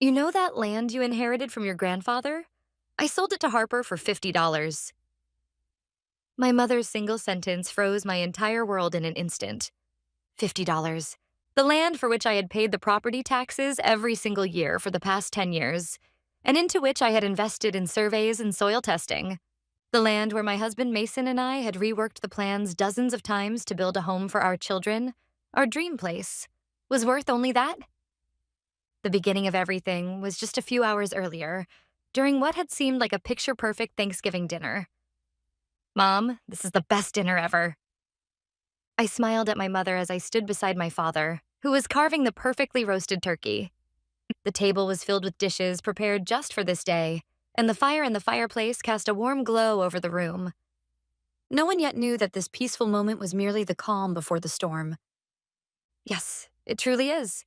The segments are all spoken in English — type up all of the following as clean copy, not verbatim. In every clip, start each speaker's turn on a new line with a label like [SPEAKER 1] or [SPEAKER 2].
[SPEAKER 1] You know that land you inherited from your grandfather? I sold it to Harper for $50. My mother's single sentence froze my entire world in an instant. $50. The land for which I had paid the property taxes every single year for the past 10 years, and into which I had invested in surveys and soil testing. The land where my husband Mason and I had reworked the plans dozens of times to build a home for our children, our dream place, was worth only that? The beginning of everything was just a few hours earlier, during what had seemed like a picture perfect Thanksgiving dinner. Mom, this is the best dinner ever. I smiled at my mother as I stood beside my father, who was carving the perfectly roasted turkey. The table was filled with dishes prepared just for this day, and the fire in the fireplace cast a warm glow over the room. No one yet knew that this peaceful moment was merely the calm before the storm. Yes, it truly is.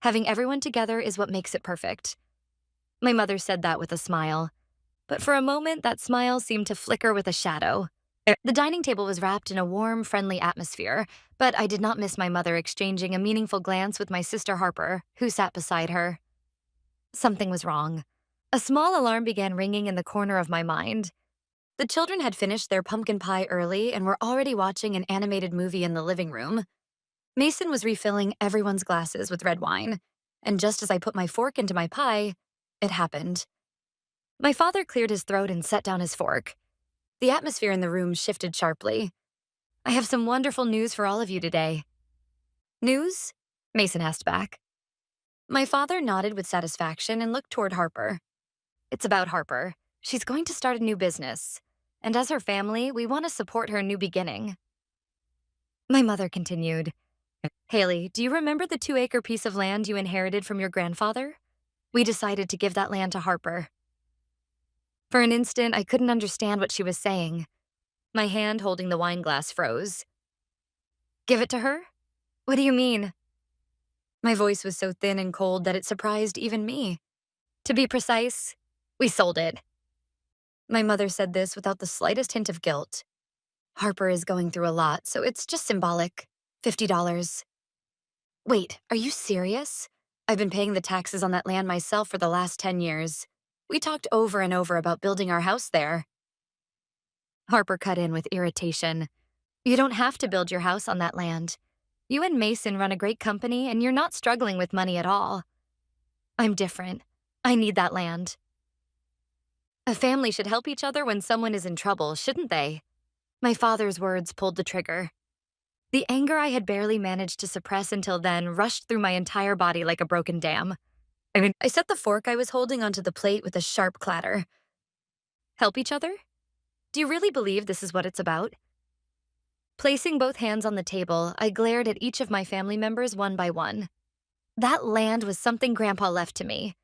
[SPEAKER 1] Having everyone together is what makes it perfect. My mother said that with a smile, but for a moment that smile seemed to flicker with a shadow. The dining table was wrapped in a warm, friendly atmosphere, but I did not miss my mother exchanging a meaningful glance with my sister Harper, who sat beside her. Something was wrong. A small alarm began ringing in the corner of my mind. The children had finished their pumpkin pie early and were already watching an animated movie in the living room. Mason was refilling everyone's glasses with red wine, and just as I put my fork into my pie, it happened. My father cleared his throat and set down his fork. The atmosphere in the room shifted sharply. I have some wonderful news for all of you today. News? Mason asked back. My father nodded with satisfaction and looked toward Harper. It's about Harper. She's going to start a new business. And as her family, we want to support her new beginning. My mother continued. Haley, do you remember the 2-acre piece of land you inherited from your grandfather? We decided to give that land to Harper. For an instant, I couldn't understand what she was saying. My hand holding the wine glass froze. Give it to her? What do you mean? My voice was so thin and cold that it surprised even me. To be precise, we sold it. My mother said this without the slightest hint of guilt. Harper is going through a lot, so it's just symbolic. $50. Wait, are you serious? I've been paying the taxes on that land myself for the last 10 years. We talked over and over about building our house there. Harper cut in with irritation. You don't have to build your house on that land. You and Mason run a great company, and you're not struggling with money at all. I'm different. I need that land. A family should help each other when someone is in trouble, shouldn't they? My father's words pulled the trigger. The anger I had barely managed to suppress until then rushed through my entire body like a broken dam. I set the fork I was holding onto the plate with a sharp clatter. Help each other? Do you really believe this is what it's about? Placing both hands on the table, I glared at each of my family members one by one. That land was something Grandpa left to me.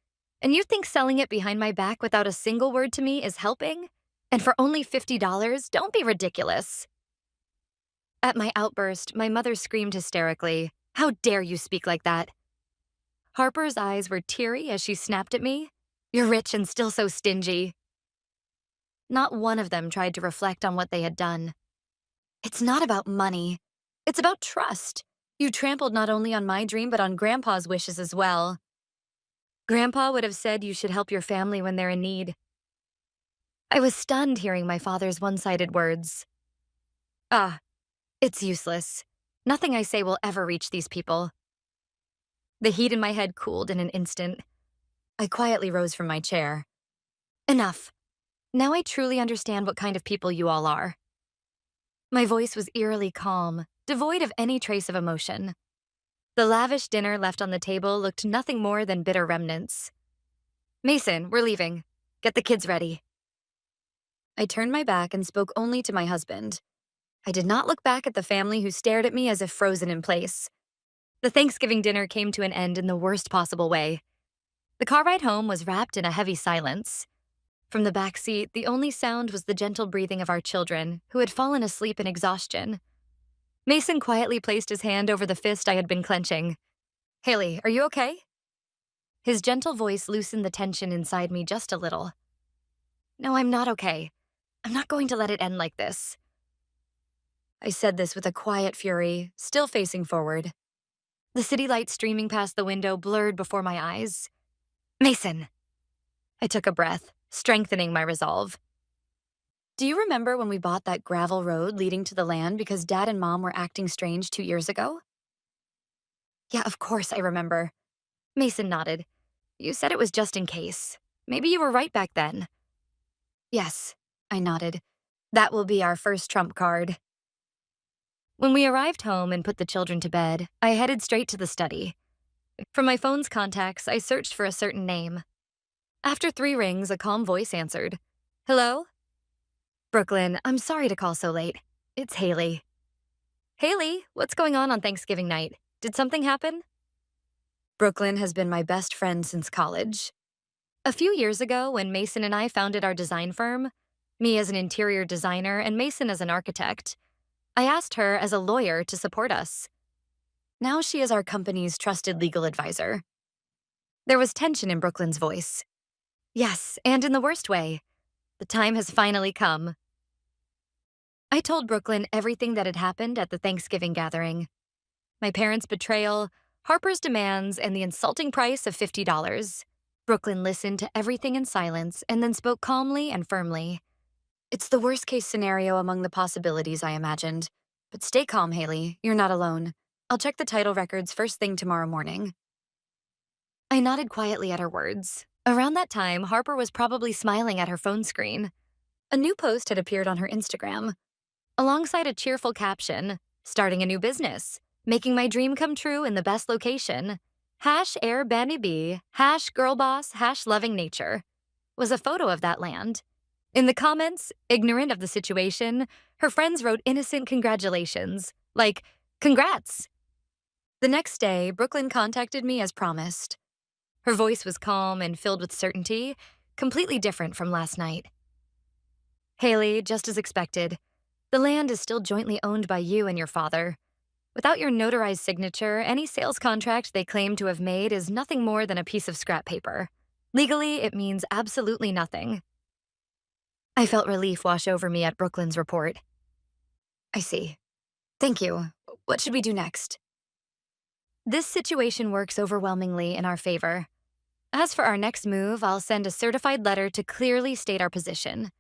[SPEAKER 1] And you think selling it behind my back without a single word to me is helping? And for only $50? Don't be ridiculous. At my outburst, my mother screamed hysterically, How dare you speak like that? Harper's eyes were teary as she snapped at me. You're rich and still so stingy. Not one of them tried to reflect on what they had done. It's not about money. It's about trust. You trampled not only on my dream, but on Grandpa's wishes as well. Grandpa would have said you should help your family when they're in need. I was stunned hearing my father's one-sided words. Ah, it's useless. Nothing I say will ever reach these people. The heat in my head cooled in an instant. I quietly rose from my chair. Enough. Now I truly understand what kind of people you all are. My voice was eerily calm, devoid of any trace of emotion. The lavish dinner left on the table looked nothing more than bitter remnants. Mason, we're leaving. Get the kids ready. I turned my back and spoke only to my husband. I did not look back at the family who stared at me as if frozen in place. The Thanksgiving dinner came to an end in the worst possible way. The car ride home was wrapped in a heavy silence. From the back seat, the only sound was the gentle breathing of our children, who had fallen asleep in exhaustion. Mason quietly placed his hand over the fist I had been clenching. Haley, are you okay? His gentle voice loosened the tension inside me just a little. No, I'm not okay. I'm not going to let it end like this. I said this with a quiet fury, still facing forward. The city lights streaming past the window blurred before my eyes. Mason. I took a breath, strengthening my resolve.
[SPEAKER 2] Do you remember when we bought that gravel road leading to the land because Dad and Mom were acting strange 2 years ago?
[SPEAKER 1] Yeah, of course I remember. Mason nodded. You said it was just in case. Maybe you were right back then.
[SPEAKER 2] Yes, I nodded. That will be our first trump card.
[SPEAKER 1] When we arrived home and put the children to bed, I headed straight to the study. From my phone's contacts, I searched for a certain name. After 3 rings, a calm voice answered. Hello? Brooklyn, I'm sorry to call so late. It's Haley. Haley, what's going on Thanksgiving night? Did something happen?
[SPEAKER 2] Brooklyn has been my best friend since college.
[SPEAKER 1] A few years ago, when Mason and I founded our design firm, me as an interior designer and Mason as an architect, I asked her as a lawyer to support us.
[SPEAKER 2] Now she is our company's trusted legal advisor.
[SPEAKER 1] There was tension in Brooklyn's voice. Yes, and in the worst way. The time has finally come. I told Brooklyn everything that had happened at the Thanksgiving gathering. My parents' betrayal, Harper's demands, and the insulting price of $50. Brooklyn listened to everything in silence and then spoke calmly and firmly.
[SPEAKER 2] It's the worst case scenario among the possibilities I imagined. But stay calm, Haley. You're not alone. I'll check the title records first thing tomorrow morning.
[SPEAKER 1] I nodded quietly at her words. Around that time, Harper was probably smiling at her phone screen. A new post had appeared on her Instagram, alongside a cheerful caption, starting a new business, making my dream come true in the best location. #Airbnb, #girlboss, #loving nature, was a photo of that land. In the comments, ignorant of the situation, her friends wrote innocent congratulations, like, congrats. The next day, Brooklyn contacted me as promised. Her voice was calm and filled with certainty, completely different from last night. Haley, just as expected, the land is still jointly owned by you and your father. Without your notarized signature, any sales contract they claim to have made is nothing more than a piece of scrap paper. Legally, it means absolutely nothing. I felt relief wash over me at Brooklyn's report.
[SPEAKER 2] I see. Thank you. What should we do next?
[SPEAKER 1] This situation works overwhelmingly in our favor. As for our next move, I'll send a certified letter to clearly state our position.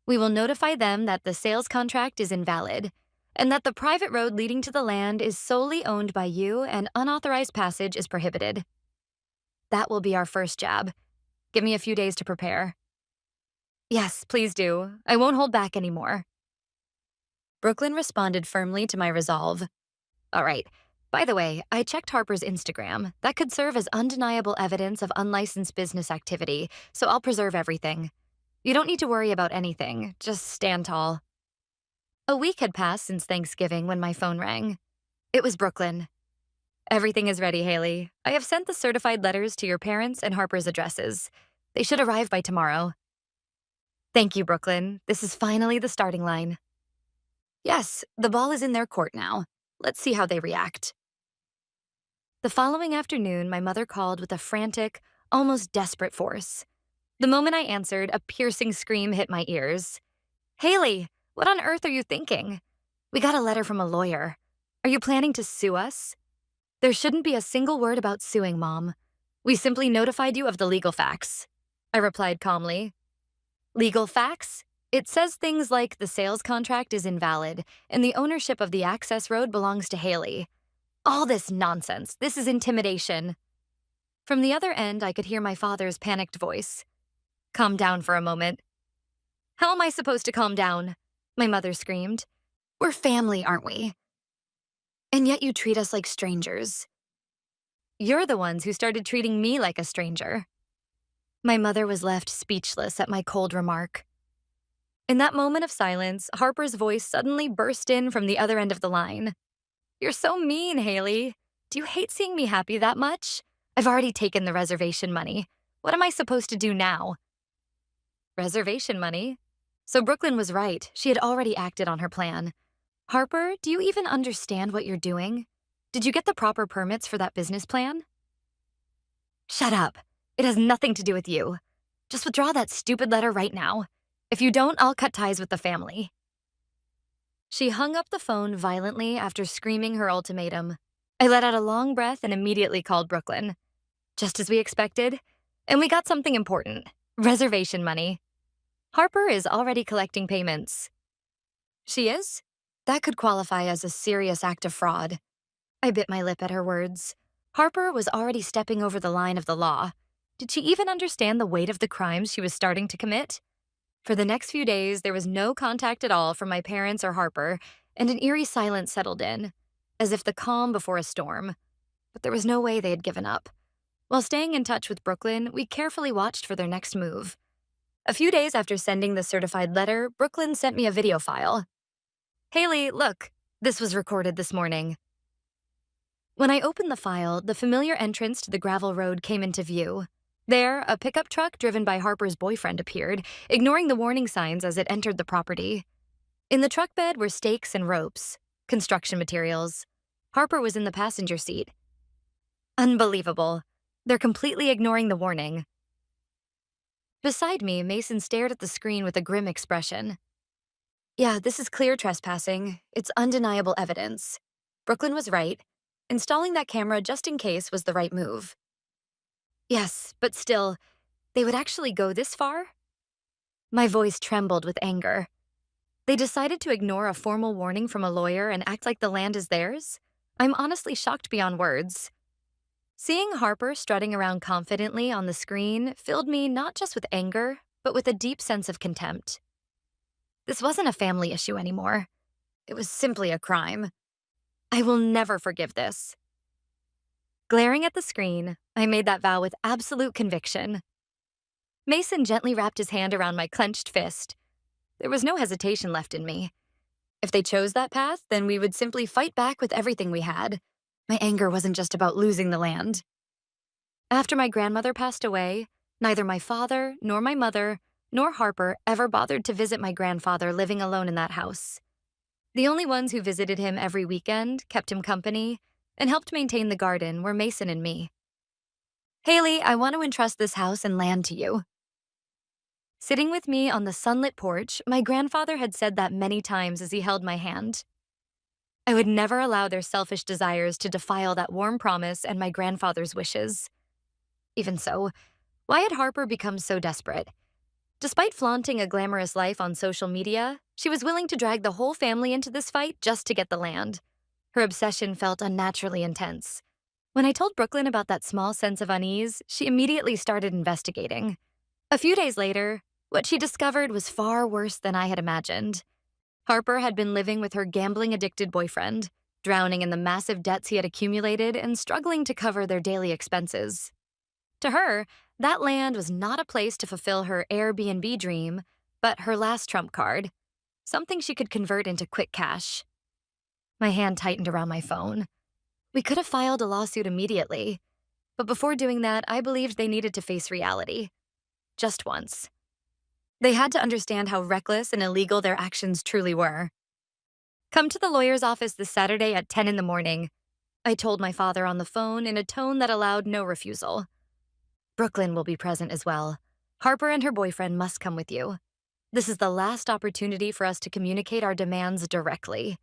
[SPEAKER 1] We will notify them that the sales contract is invalid, and that the private road leading to the land is solely owned by you and unauthorized passage is prohibited. That will be our first jab. Give me a few days to prepare. Yes, please do. I won't hold back anymore. Brooklyn responded firmly to my resolve. All right. By the way, I checked Harper's Instagram. That could serve as undeniable evidence of unlicensed business activity, so I'll preserve everything. You don't need to worry about anything. Just stand tall. A week had passed since Thanksgiving when my phone rang. It was Brooklyn. Everything is ready, Haley. I have sent the certified letters to your parents and Harper's addresses. They should arrive by tomorrow. Thank you, Brooklyn. This is finally the starting line.
[SPEAKER 2] Yes, the ball is in their court now. Let's see how they react.
[SPEAKER 1] The following afternoon, my mother called with a frantic, almost desperate force. The moment I answered, a piercing scream hit my ears. Haley, what on earth are you thinking? We got a letter from a lawyer. Are you planning to sue us? There shouldn't be a single word about suing, Mom. We simply notified you of the legal facts. I replied calmly. Legal facts? It says things like the sales contract is invalid and the ownership of the access road belongs to Haley. All this nonsense. This is intimidation. From the other end, I could hear my father's panicked voice. Calm down for a moment. How am I supposed to calm down? My mother screamed.
[SPEAKER 2] We're family, aren't we? And yet you treat us like strangers.
[SPEAKER 1] You're the ones who started treating me like a stranger. My mother was left speechless at my cold remark. In that moment of silence, Harper's voice suddenly burst in from the other end of the line. You're so mean, Haley. Do you hate seeing me happy that much? I've already taken the reservation money. What am I supposed to do now? Reservation money? So Brooklyn was right. She had already acted on her plan. Harper, do you even understand what you're doing? Did you get the proper permits for that business plan? Shut up. It has nothing to do with you. Just withdraw that stupid letter right now. If you don't, I'll cut ties with the family. She hung up the phone violently after screaming her ultimatum. I let out a long breath and immediately called Brooklyn. Just as we expected, And we got something important: reservation money. Harper is already collecting payments.
[SPEAKER 2] She is? That could qualify as a serious act of fraud.
[SPEAKER 1] I bit my lip at her words. Harper was already stepping over the line of the law. Did she even understand the weight of the crimes she was starting to commit? For the next few days, there was no contact at all from my parents or Harper, and an eerie silence settled in, as if the calm before a storm. But there was no way they had given up. While staying in touch with Brooklyn, we carefully watched for their next move. A few days after sending the certified letter, Brooklyn sent me a video file. "Haley, look, this was recorded this morning." When I opened the file, the familiar entrance to the gravel road came into view. There, a pickup truck driven by Harper's boyfriend appeared, ignoring the warning signs as it entered the property. In the truck bed were stakes and ropes, construction materials. Harper was in the passenger seat. Unbelievable. They're completely ignoring the warning. Beside me, Mason stared at the screen with a grim expression. "Yeah, this is clear trespassing. It's undeniable evidence. Brooklyn was right. Installing that camera just in case was the right move." "Yes, but still, they would actually go this far?" My voice trembled with anger. They decided to ignore a formal warning from a lawyer and act like the land is theirs? I'm honestly shocked beyond words. Seeing Harper strutting around confidently on the screen filled me not just with anger, but with a deep sense of contempt. This wasn't a family issue anymore. It was simply a crime. I will never forgive this. Glaring at the screen, I made that vow with absolute conviction. Mason gently wrapped his hand around my clenched fist. There was no hesitation left in me. If they chose that path, then we would simply fight back with everything we had. My anger wasn't just about losing the land. After my grandmother passed away, neither my father, nor my mother, nor Harper ever bothered to visit my grandfather living alone in that house. The only ones who visited him every weekend, kept him company, and helped maintain the garden were Mason and me. "Haley, I want to entrust this house and land to you." Sitting with me on the sunlit porch, my grandfather had said that many times as he held my hand. I would never allow their selfish desires to defile that warm promise and my grandfather's wishes. Even so, why had Harper become so desperate? Despite flaunting a glamorous life on social media, she was willing to drag the whole family into this fight just to get the land. Her obsession felt unnaturally intense. When I told Brooklyn about that small sense of unease, she immediately started investigating. A few days later, what she discovered was far worse than I had imagined. Harper had been living with her gambling-addicted boyfriend, drowning in the massive debts he had accumulated and struggling to cover their daily expenses. To her, that land was not a place to fulfill her Airbnb dream, but her last trump card, something she could convert into quick cash. My hand tightened around my phone. We could have filed a lawsuit immediately, but before doing that, I believed they needed to face reality. Just once. They had to understand how reckless and illegal their actions truly were. "Come to the lawyer's office this Saturday at 10 in the morning," I told my father on the phone in a tone that allowed no refusal. "Brooklyn will be present as well. Harper and her boyfriend must come with you. This is the last opportunity for us to communicate our demands directly.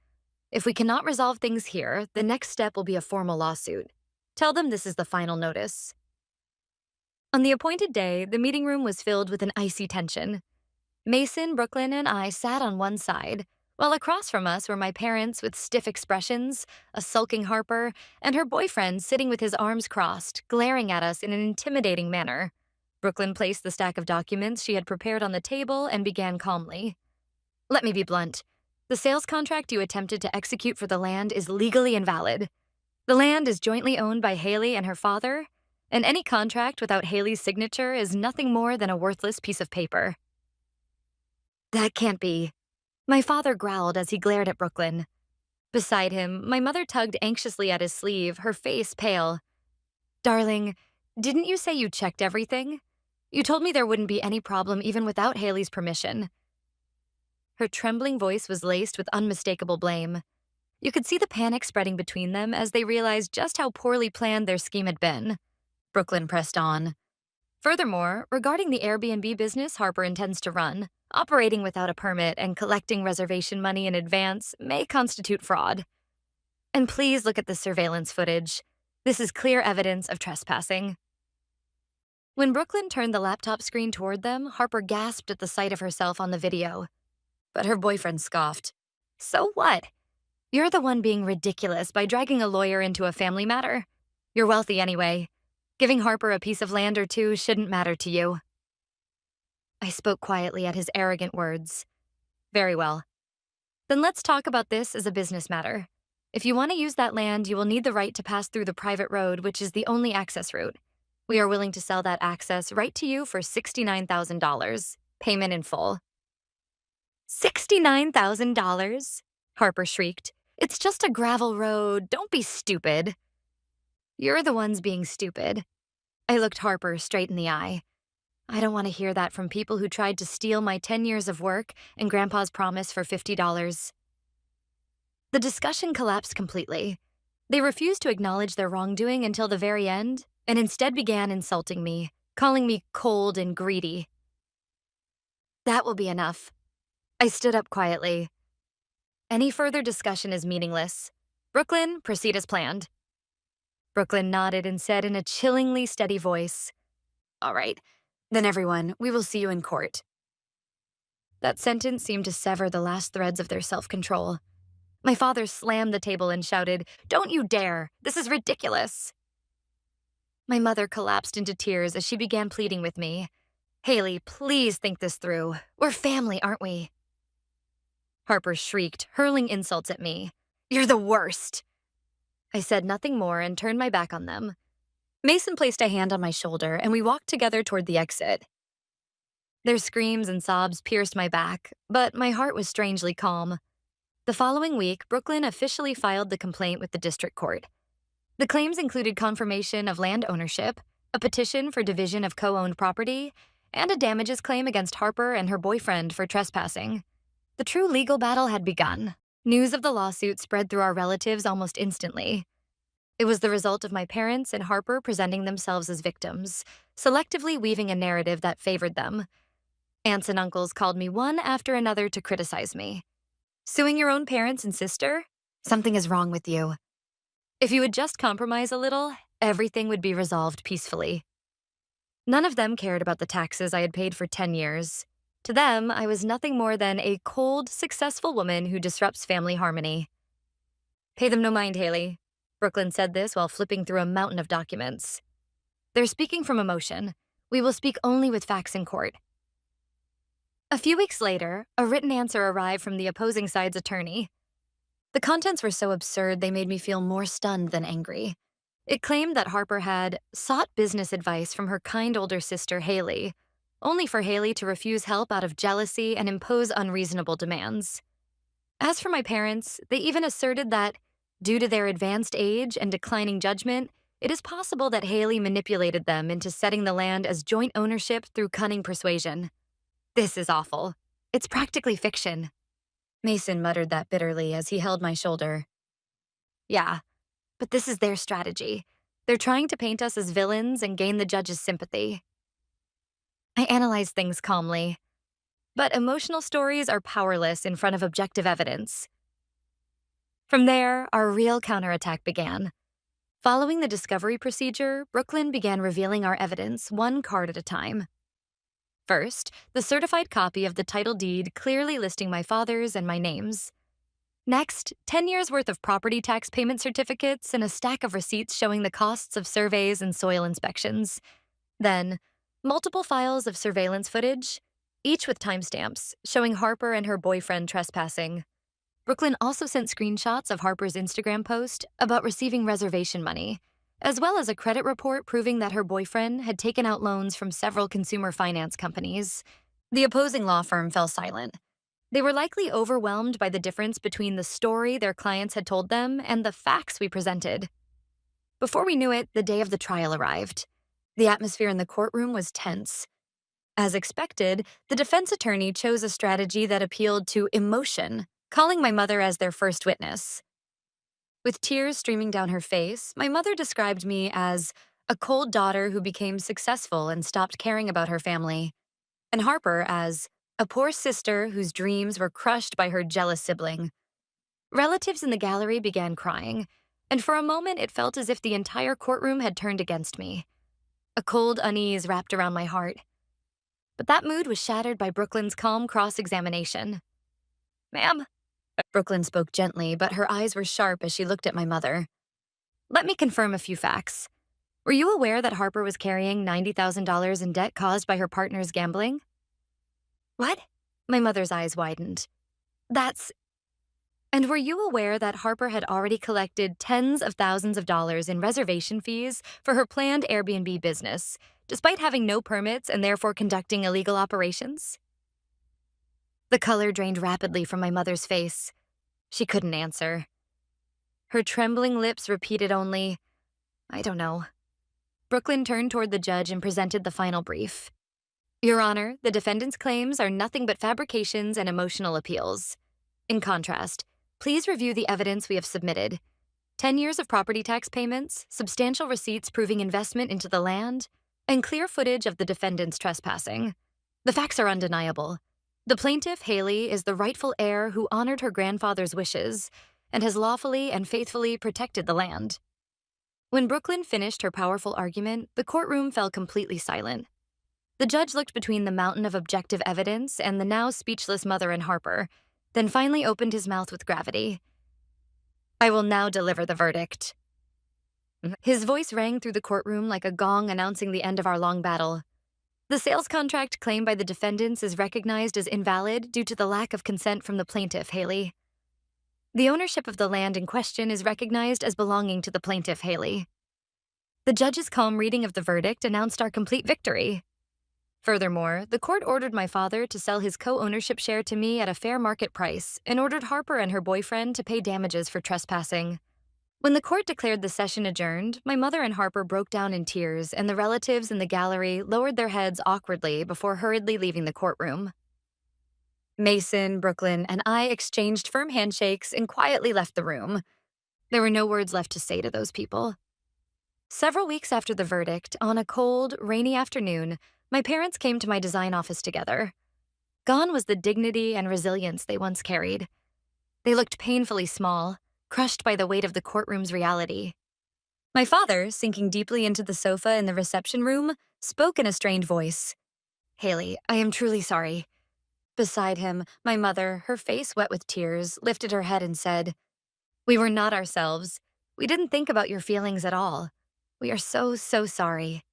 [SPEAKER 1] If we cannot resolve things here, the next step will be a formal lawsuit. Tell them this is the final notice." On the appointed day, the meeting room was filled with an icy tension. Mason, Brooklyn, and I sat on one side, while across from us were my parents with stiff expressions, a sulking Harper, and her boyfriend sitting with his arms crossed, glaring at us in an intimidating manner. Brooklyn placed the stack of documents she had prepared on the table and began calmly. "Let me be blunt. The sales contract you attempted to execute for the land is legally invalid. The land is jointly owned by Haley and her father, and any contract without Haley's signature is nothing more than a worthless piece of paper." "That can't be." My father growled as he glared at Brooklyn. Beside him, my mother tugged anxiously at his sleeve, her face pale. "Darling, didn't you say you checked everything? You told me there wouldn't be any problem even without Haley's permission." Her trembling voice was laced with unmistakable blame. You could see the panic spreading between them as they realized just how poorly planned their scheme had been. Brooklyn pressed on. "Furthermore, regarding the Airbnb business Harper intends to run, operating without a permit and collecting reservation money in advance may constitute fraud. And please look at the surveillance footage. This is clear evidence of trespassing." When Brooklyn turned the laptop screen toward them, Harper gasped at the sight of herself on the video. But her boyfriend scoffed. So what? You're the one being ridiculous by dragging a lawyer into a family matter. You're wealthy anyway. Giving Harper a piece of land or two shouldn't matter to you. I spoke quietly at his arrogant words. Very well. Then let's talk about this as a business matter. If you want to use that land, you will need the right to pass through the private road, which is the only access route. We are willing to sell that access right to you for $69,000, payment in full. $69,000? Harper shrieked. It's just a gravel road. Don't be stupid. You're the ones being stupid. I looked Harper straight in the eye. I don't want to hear that from people who tried to steal my 10 years of work and Grandpa's promise for $50. The discussion collapsed completely. They refused to acknowledge their wrongdoing until the very end, and instead began insulting me, calling me cold and greedy. That will be enough. I stood up quietly. Any further discussion is meaningless. Brooklyn, proceed as planned. Brooklyn nodded and said in a chillingly steady voice, All right, then everyone, we will see you in court. That sentence seemed to sever the last threads of their self-control. My father slammed the table and shouted, Don't you dare! This is ridiculous! My mother collapsed into tears as she began pleading with me. Haley, please think this through. We're family, aren't we? Harper shrieked, hurling insults at me. You're the worst! I said nothing more and turned my back on them. Mason placed a hand on my shoulder and we walked together toward the exit. Their screams and sobs pierced my back, but my heart was strangely calm. The following week, Brooklyn officially filed the complaint with the district court. The claims included confirmation of land ownership, a petition for division of co-owned property, and a damages claim against Harper and her boyfriend for trespassing. The true legal battle had begun. News of the lawsuit spread through our relatives almost instantly. It was the result of my parents and Harper presenting themselves as victims, selectively weaving a narrative that favored them. Aunts and uncles called me one after another to criticize me. Suing your own parents and sister? Something is wrong with you. If you would just compromise a little, everything would be resolved peacefully. None of them cared about the taxes I had paid for 10 years. To them, I was nothing more than a cold, successful woman who disrupts family harmony. Pay them no mind, Haley. Brooklyn said this while flipping through a mountain of documents. They're speaking from emotion. We will speak only with facts in court. A few weeks later, a written answer arrived from the opposing side's attorney. The contents were so absurd they made me feel more stunned than angry. It claimed that Harper had sought business advice from her kind older sister, Haley, only for Haley to refuse help out of jealousy and impose unreasonable demands. As for my parents, they even asserted that, due to their advanced age and declining judgment, it is possible that Haley manipulated them into setting the land as joint ownership through cunning persuasion. This is awful. It's practically fiction. Mason muttered that bitterly as he held my shoulder. Yeah, but this is their strategy. They're trying to paint us as villains and gain the judge's sympathy. I analyzed things calmly. But emotional stories are powerless in front of objective evidence. From there, our real counterattack began. Following the discovery procedure, Brooklyn began revealing our evidence one card at a time. First, the certified copy of the title deed clearly listing my father's and my names. Next, 10 years' worth of property tax payment certificates and a stack of receipts showing the costs of surveys and soil inspections. Then, multiple files of surveillance footage, each with timestamps, showing Harper and her boyfriend trespassing. Brooklyn also sent screenshots of Harper's Instagram post about receiving reservation money, as well as a credit report proving that her boyfriend had taken out loans from several consumer finance companies. The opposing law firm fell silent. They were likely overwhelmed by the difference between the story their clients had told them and the facts we presented. Before we knew it, the day of the trial arrived. The atmosphere in the courtroom was tense. As expected, the defense attorney chose a strategy that appealed to emotion, calling my mother as their first witness. With tears streaming down her face, my mother described me as a cold daughter who became successful and stopped caring about her family, and Harper as a poor sister whose dreams were crushed by her jealous sibling. Relatives in the gallery began crying, and for a moment it felt as if the entire courtroom had turned against me. A cold unease wrapped around my heart. But that mood was shattered by Brooklyn's calm cross-examination. Ma'am,
[SPEAKER 2] Brooklyn spoke gently, but her eyes were sharp as she looked at my mother.
[SPEAKER 1] let me confirm a few facts. Were you aware that Harper was carrying $90,000 in debt caused by her partner's gambling? What? My mother's eyes widened. That's... And were you aware that Harper had already collected tens of thousands of dollars in reservation fees for her planned Airbnb business, despite having no permits and therefore conducting illegal operations? The color drained rapidly from my mother's face. She couldn't answer. Her trembling lips repeated only, I don't know. Brooklyn turned toward the judge and presented the final brief. Your Honor, the defendant's claims are nothing but fabrications and emotional appeals. In contrast, please review the evidence we have submitted. 10 years of property tax payments, substantial receipts proving investment into the land, and clear footage of the defendant's trespassing. The facts are undeniable. The plaintiff, Haley, is the rightful heir who honored her grandfather's wishes and has lawfully and faithfully protected the land. When Brooklyn finished her powerful argument, the courtroom fell completely silent. The judge looked between the mountain of objective evidence and the now speechless mother and Harper, then finally opened his mouth with gravity. I will now deliver the verdict. His voice rang through the courtroom like a gong announcing the end of our long battle. The sales contract claimed by the defendants is recognized as invalid due to the lack of consent from the plaintiff, Haley. The ownership of the land in question is recognized as belonging to the plaintiff, Haley. The judge's calm reading of the verdict announced our complete victory. Furthermore, the court ordered my father to sell his co-ownership share to me at a fair market price and ordered Harper and her boyfriend to pay damages for trespassing. When the court declared the session adjourned, my mother and Harper broke down in tears, and the relatives in the gallery lowered their heads awkwardly before hurriedly leaving the courtroom. Mason, Brooklyn, and I exchanged firm handshakes and quietly left the room. There were no words left to say to those people. Several weeks after the verdict, on a cold, rainy afternoon, my parents came to my design office together. Gone was the dignity and resilience they once carried. They looked painfully small, crushed by the weight of the courtroom's reality. My father, sinking deeply into the sofa in the reception room, spoke in a strained voice. Haley, I am truly sorry. Beside him, my mother, her face wet with tears, lifted her head and said, We were not ourselves. We didn't think about your feelings at all. We are so, so sorry.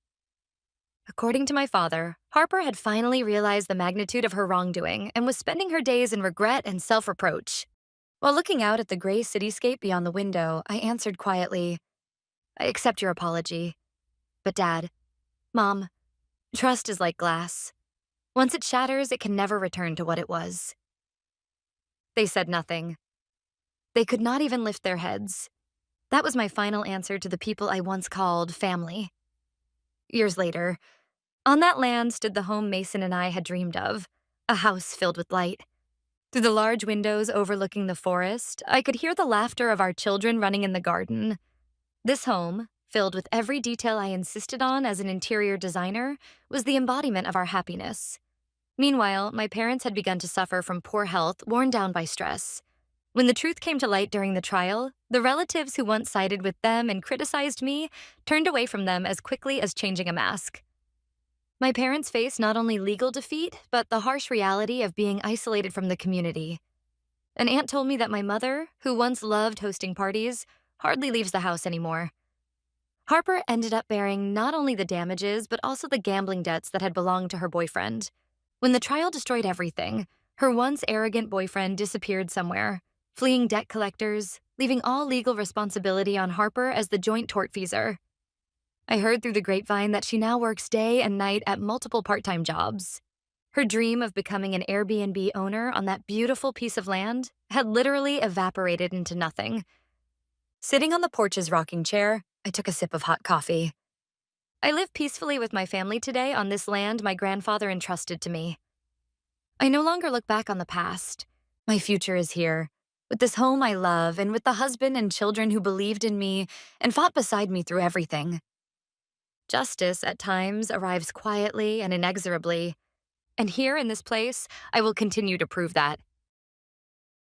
[SPEAKER 1] According to my father, Harper had finally realized the magnitude of her wrongdoing and was spending her days in regret and self-reproach. While looking out at the gray cityscape beyond the window, I answered quietly, I accept your apology. But Dad, Mom, trust is like glass. Once it shatters, it can never return to what it was. They said nothing. They could not even lift their heads. That was my final answer to the people I once called family. Years later, on that land stood the home Mason and I had dreamed of, a house filled with light. Through the large windows overlooking the forest, I could hear the laughter of our children running in the garden. This home, filled with every detail I insisted on as an interior designer, was the embodiment of our happiness. Meanwhile, my parents had begun to suffer from poor health, worn down by stress. When the truth came to light during the trial, the relatives who once sided with them and criticized me turned away from them as quickly as changing a mask. My parents faced not only legal defeat, but the harsh reality of being isolated from the community. An aunt told me that my mother, who once loved hosting parties, hardly leaves the house anymore. Harper ended up bearing not only the damages, but also the gambling debts that had belonged to her boyfriend. When the trial destroyed everything, her once arrogant boyfriend disappeared somewhere, fleeing debt collectors, leaving all legal responsibility on Harper as the joint tortfeasor. I heard through the grapevine that she now works day and night at multiple part-time jobs. Her dream of becoming an Airbnb owner on that beautiful piece of land had literally evaporated into nothing. Sitting on the porch's rocking chair, I took a sip of hot coffee. I live peacefully with my family today on this land my grandfather entrusted to me. I no longer look back on the past. My future is here, with this home I love and with the husband and children who believed in me and fought beside me through everything. Justice, at times, arrives quietly and inexorably. And here in this place, I will continue to prove that.